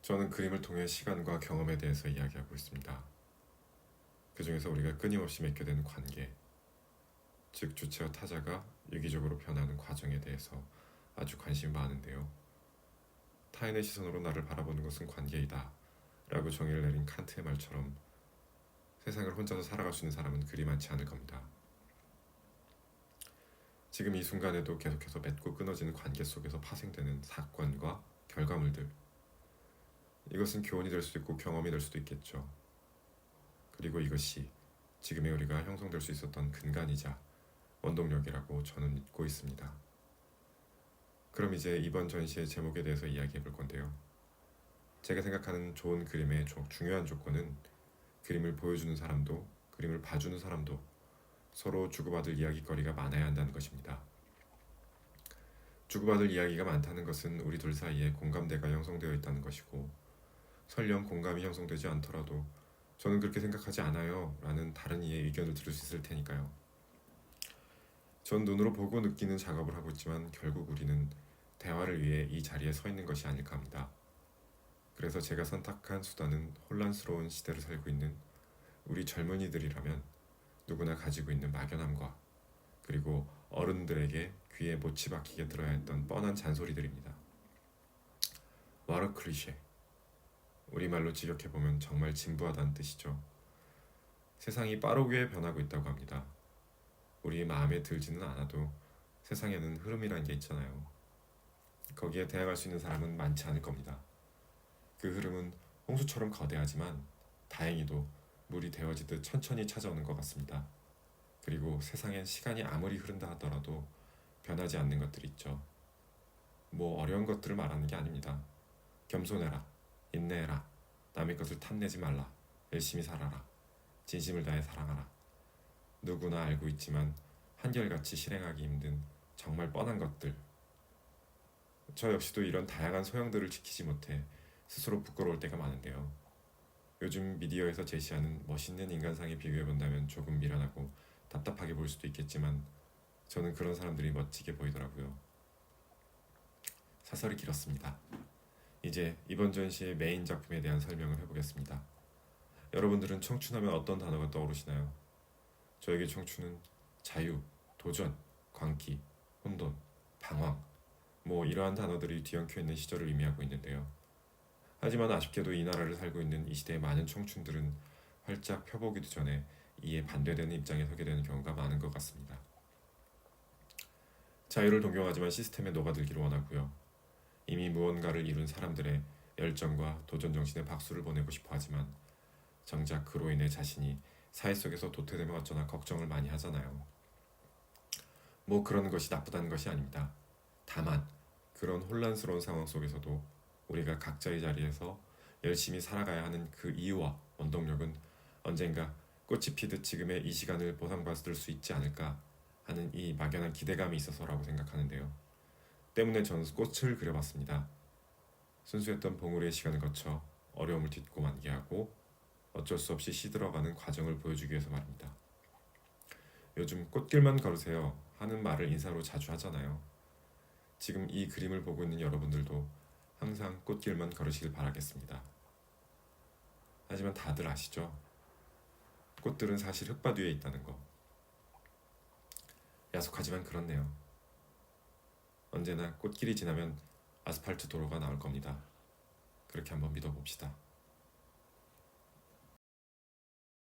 저는 그림을 통해 시간과 경험에 대해서 이야기하고 있습니다. 그 중에서 우리가 끊임없이 맺게 되는 관계, 즉 주체와 타자가 유기적으로 변하는 과정에 대해서 아주 관심이 많은데요. 타인의 시선으로 나를 바라보는 것은 관계이다 라고 정의를 내린 칸트의 말처럼 세상을 혼자서 살아갈 수 있는 사람은 그리 많지 않을 겁니다. 지금 이 순간에도 계속해서 맺고 끊어지는 관계 속에서 파생되는 사건과 결과물들, 이것은 교훈이 될 수도 있고 경험이 될 수도 있겠죠. 그리고 이것이 지금의 우리가 형성될 수 있었던 근간이자 원동력이라고 저는 믿고 있습니다. 그럼 이제 이번 전시의 제목에 대해서 이야기해 볼 건데요. 제가 생각하는 좋은 그림의 중요한 조건은 그림을 보여주는 사람도 그림을 봐주는 사람도 서로 주고받을 이야기거리가 많아야 한다는 것입니다. 주고받을 이야기가 많다는 것은 우리 둘 사이에 공감대가 형성되어 있다는 것이고, 설령 공감이 형성되지 않더라도 저는 그렇게 생각하지 않아요 라는 다른 이의 의견을 들을 수 있을 테니까요. 전 눈으로 보고 느끼는 작업을 하고 있지만 결국 우리는 대화를 위해 이 자리에 서 있는 것이 아닐까 합니다. 그래서 제가 선택한 수단은 혼란스러운 시대를 살고 있는 우리 젊은이들이라면 누구나 가지고 있는 막연함과 그리고 어른들에게 귀에 못이 박히게 들어야 했던 뻔한 잔소리들입니다. 와르 클리셰, 우리말로 직역해보면 정말 진부하다는 뜻이죠. 세상이 빠르게 변하고 있다고 합니다. 우리 마음에 들지는 않아도 세상에는 흐름이라는 게 있잖아요. 거기에 대항할 수 있는 사람은 많지 않을 겁니다. 그 흐름은 홍수처럼 거대하지만 다행히도 물이 데워지듯 천천히 찾아오는 것 같습니다. 그리고 세상엔 시간이 아무리 흐른다 하더라도 변하지 않는 것들이 있죠. 뭐 어려운 것들을 말하는 게 아닙니다. 겸손해라, 인내해라, 남의 것을 탐내지 말라, 열심히 살아라, 진심을 다해 사랑하라. 누구나 알고 있지만 한결같이 실행하기 힘든 정말 뻔한 것들. 저 역시도 이런 다양한 소양들을 지키지 못해 스스로 부끄러울 때가 많은데요. 요즘 미디어에서 제시하는 멋있는 인간상에 비교해본다면 조금 미련하고 답답하게 보일 수도 있겠지만 저는 그런 사람들이 멋지게 보이더라고요. 사설이 길었습니다. 이제 이번 전시의 메인 작품에 대한 설명을 해보겠습니다. 여러분들은 청춘하면 어떤 단어가 떠오르시나요? 저에게 청춘은 자유, 도전, 광기, 혼돈, 방황, 뭐 이러한 단어들이 뒤엉켜 있는 시절을 의미하고 있는데요. 하지만 아쉽게도 이 나라를 살고 있는 이 시대의 많은 청춘들은 활짝 펴보기도 전에 이에 반대되는 입장에 서게 되는 경우가 많은 것 같습니다. 자유를 동경하지만 시스템에 녹아들기를 원하고요. 이미 무언가를 이룬 사람들의 열정과 도전 정신에 박수를 보내고 싶어 하지만 정작 그로 인해 자신이 사회 속에서 도태되면 어쩌나 걱정을 많이 하잖아요. 뭐 그런 것이 나쁘다는 것이 아닙니다. 다만 그런 혼란스러운 상황 속에서도 우리가 각자의 자리에서 열심히 살아가야 하는 그 이유와 원동력은 언젠가 꽃이 피듯 지금의 이 시간을 보상받을 수 있지 않을까 하는 이 막연한 기대감이 있어서라고 생각하는데요. 때문에 저는 꽃을 그려봤습니다. 순수했던 봉우리의 시간을 거쳐 어려움을 딛고 만개하고 어쩔 수 없이 시들어가는 과정을 보여주기 위해서 말입니다. 요즘 꽃길만 걸으세요 하는 말을 인사로 자주 하잖아요. 지금 이 그림을 보고 있는 여러분들도 항상 꽃길만 걸으시길 바라겠습니다. 하지만 다들 아시죠? 꽃들은 사실 흙밭 위에 있다는 거. 야속하지만 그렇네요. 언제나 꽃길이 지나면 아스팔트 도로가 나올 겁니다. 그렇게 한번 믿어봅시다.